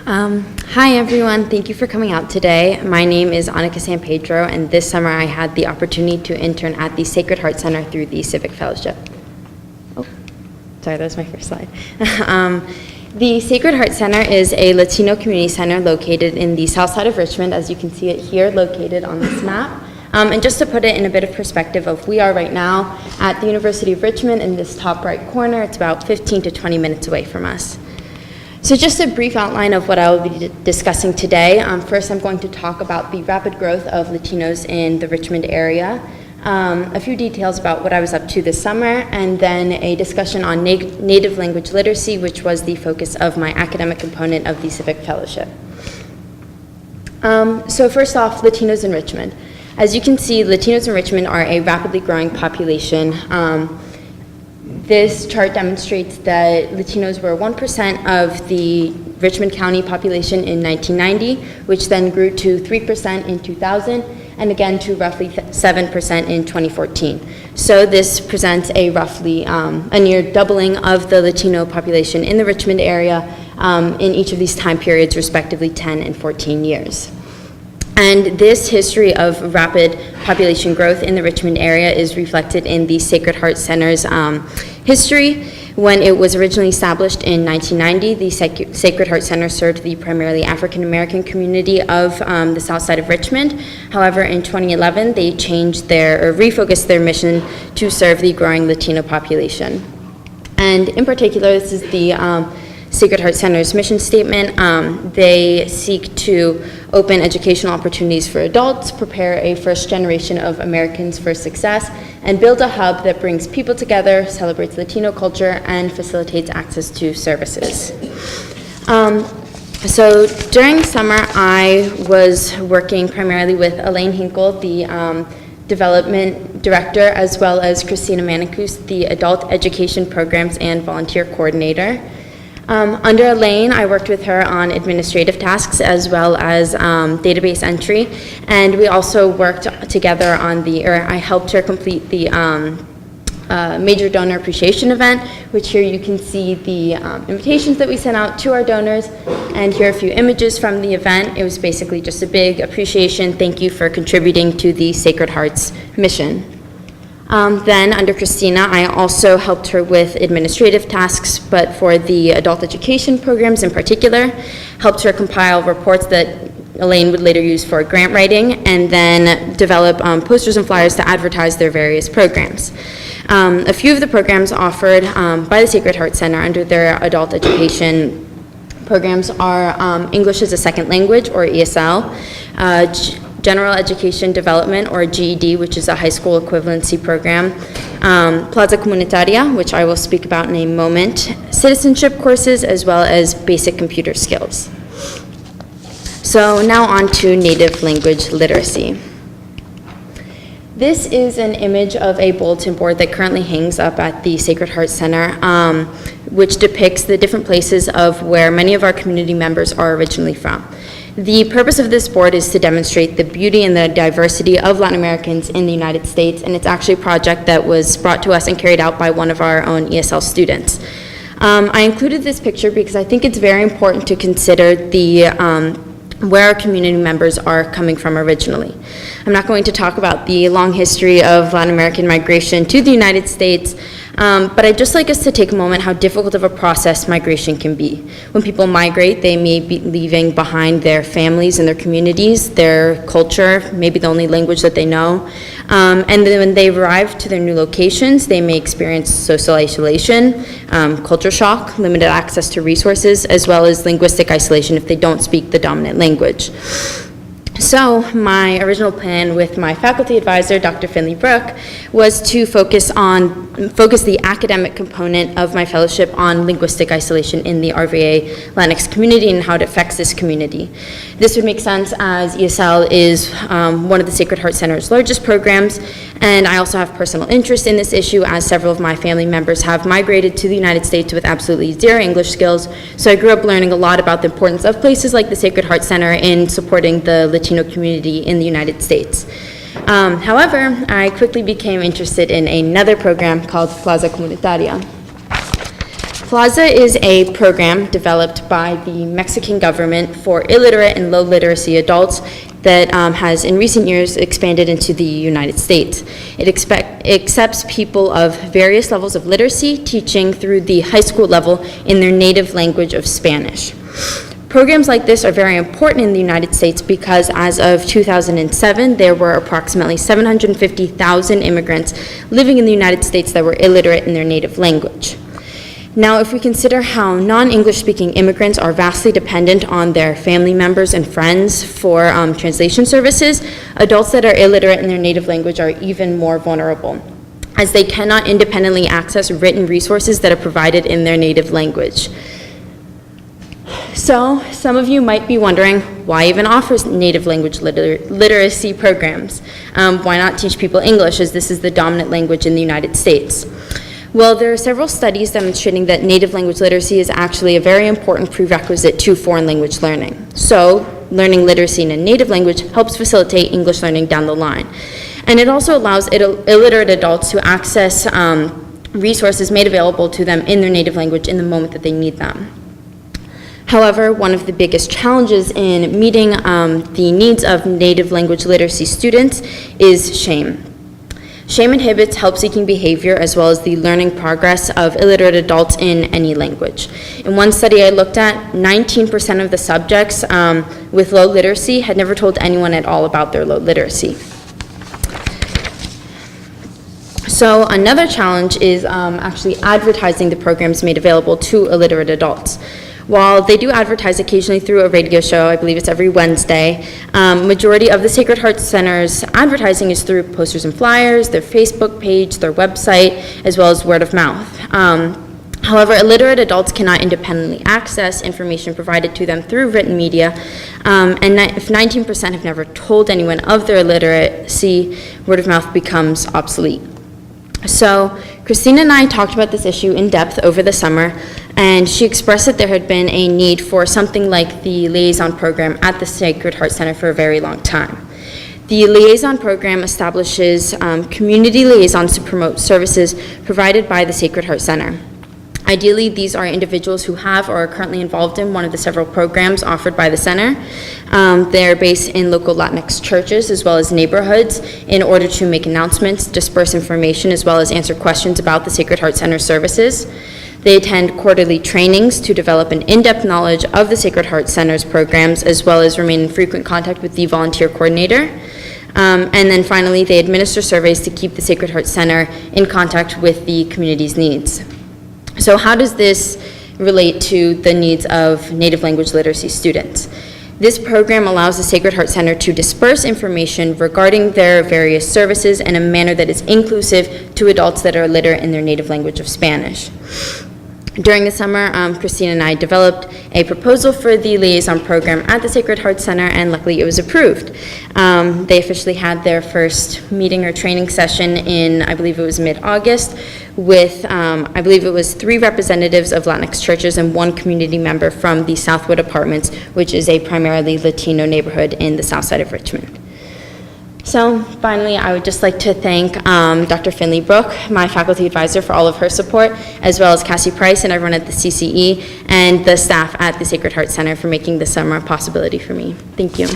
Hi everyone, thank you for coming out today. My name is Annika Sampedro, and this summer I had the opportunity to intern at the Sacred Heart Center through the Civic Fellowship. Oh, sorry, that was my first slide. The Sacred Heart Center is a Latino community center located in the south side of Richmond, as you can see it here, located on this map. And just to put it in a bit of perspective of we are right now at the University of Richmond in this top right corner, it's about 15 to 20 minutes away from us. So just a brief outline of what I will be discussing today. First, I'm going to talk about the rapid growth of Latinos in the Richmond area, a few details about what I was up to this summer, and then a discussion on native language literacy, which was the focus of my academic component of the Civic Fellowship. So first off, Latinos in Richmond. As you can see, Latinos in Richmond are a rapidly growing population. This chart demonstrates that Latinos were 1% of the Richmond County population in 1990, which then grew to 3% in 2000, and again to roughly 7% in 2014. So this presents a roughly a near doubling of the Latino population in the Richmond area in each of these time periods, respectively 10 and 14 years. And this history of rapid population growth in the Richmond area is reflected in the Sacred Heart Center's history. When it was originally established in 1990, the Sacred Heart Center served the primarily African American community of the south side of Richmond. However, in 2011, they changed refocused their mission to serve the growing Latino population. And in particular, this is the Sacred Heart Center's mission statement. They seek to open educational opportunities for adults, prepare a first generation of Americans for success, and build a hub that brings people together, celebrates Latino culture, and facilitates access to services. So during summer, I was working primarily with Elaine Hinkle, the development director, as well as Christina Manicus, the adult education programs and volunteer coordinator. Under Elaine, I worked with her on administrative tasks as well as database entry, and we also worked together on I helped her complete the major donor appreciation event, which here you can see the invitations that we sent out to our donors, and here are a few images from the event. It was basically just a big appreciation, thank you for contributing to the Sacred Heart's mission. Then under Christina, I also helped her with administrative tasks, but for the adult education programs in particular, helped her compile reports that Elaine would later use for grant writing, and then develop posters and flyers to advertise their various programs. A few of the programs offered by the Sacred Heart Center under their adult education programs are English as a Second Language, or ESL, General Education Development, or GED, which is a high school equivalency program, Plaza Comunitaria, which I will speak about in a moment, citizenship courses, as well as basic computer skills. So now on to native language literacy. This is an image of a bulletin board that currently hangs up at the Sacred Heart Center, which depicts the different places of where many of our community members are originally from. The purpose of this board is to demonstrate the beauty and the diversity of Latin Americans in the United States, and it's actually a project that was brought to us and carried out by one of our own ESL students. I included this picture because I think it's very important to consider where our community members are coming from originally. I'm not going to talk about the long history of Latin American migration to the United States, but I'd just like us to take a moment how difficult of a process migration can be. When people migrate, they may be leaving behind their families and their communities, their culture, maybe the only language that they know. And then when they arrive to their new locations, they may experience social isolation, culture shock, limited access to resources, as well as linguistic isolation if they don't speak the dominant language. So my original plan with my faculty advisor, Dr. Finley Brooke, was to focus the academic component of my fellowship on linguistic isolation in the RVA Latinx community and how it affects this community. This would make sense as ESL is one of the Sacred Heart Center's largest programs, and I also have personal interest in this issue as several of my family members have migrated to the United States with absolutely zero English skills, so I grew up learning a lot about the importance of places like the Sacred Heart Center in supporting the Latino community in the United States. However, I quickly became interested in another program called Plaza Comunitaria. Plaza is a program developed by the Mexican government for illiterate and low literacy adults that has in recent years expanded into the United States. It accepts people of various levels of literacy, teaching through the high school level in their native language of Spanish. Programs like this are very important in the United States because as of 2007, there were approximately 750,000 immigrants living in the United States that were illiterate in their native language. Now, if we consider how non-English speaking immigrants are vastly dependent on their family members and friends for translation services, adults that are illiterate in their native language are even more vulnerable, as they cannot independently access written resources that are provided in their native language. So, some of you might be wondering, why even offer native language literacy programs? Why not teach people English, as this is the dominant language in the United States? Well, there are several studies demonstrating that native language literacy is actually a very important prerequisite to foreign language learning. So, learning literacy in a native language helps facilitate English learning down the line. And it also allows illiterate adults to access resources made available to them in their native language in the moment that they need them. However, one of the biggest challenges in meeting the needs of native language literacy students is shame. Shame inhibits help-seeking behavior as well as the learning progress of illiterate adults in any language. In one study I looked at, 19% of the subjects with low literacy had never told anyone at all about their low literacy. So another challenge is actually advertising the programs made available to illiterate adults. While they do advertise occasionally through a radio show, I believe it's every Wednesday, majority of the Sacred Heart Center's advertising is through posters and flyers, their Facebook page, their website, as well as word of mouth. However, illiterate adults cannot independently access information provided to them through written media, and if 19% have never told anyone of their illiteracy, word of mouth becomes obsolete. So, Christina and I talked about this issue in depth over the summer, and she expressed that there had been a need for something like the liaison program at the Sacred Heart Center for a very long time. The liaison program establishes community liaisons to promote services provided by the Sacred Heart Center. Ideally, these are individuals who have or are currently involved in one of the several programs offered by the center. They're based in local Latinx churches as well as neighborhoods in order to make announcements, disperse information, as well as answer questions about the Sacred Heart Center services. They attend quarterly trainings to develop an in-depth knowledge of the Sacred Heart Center's programs, as well as remain in frequent contact with the volunteer coordinator. And then finally, they administer surveys to keep the Sacred Heart Center in contact with the community's needs. So how does this relate to the needs of native language literacy students? This program allows the Sacred Heart Center to disperse information regarding their various services in a manner that is inclusive to adults that are literate in their native language of Spanish. During the summer, Christine and I developed a proposal for the liaison program at the Sacred Heart Center, and luckily it was approved. They officially had their first meeting or training session in, I believe it was mid-August, with, I believe it was 3 representatives of Latinx churches and 1 community member from the Southwood Apartments, which is a primarily Latino neighborhood in the south side of Richmond. So finally, I would just like to thank Dr. Finley Brooke, my faculty advisor, for all of her support, as well as Cassie Price and everyone at the CCE, and the staff at the Sacred Heart Center for making this summer a possibility for me. Thank you.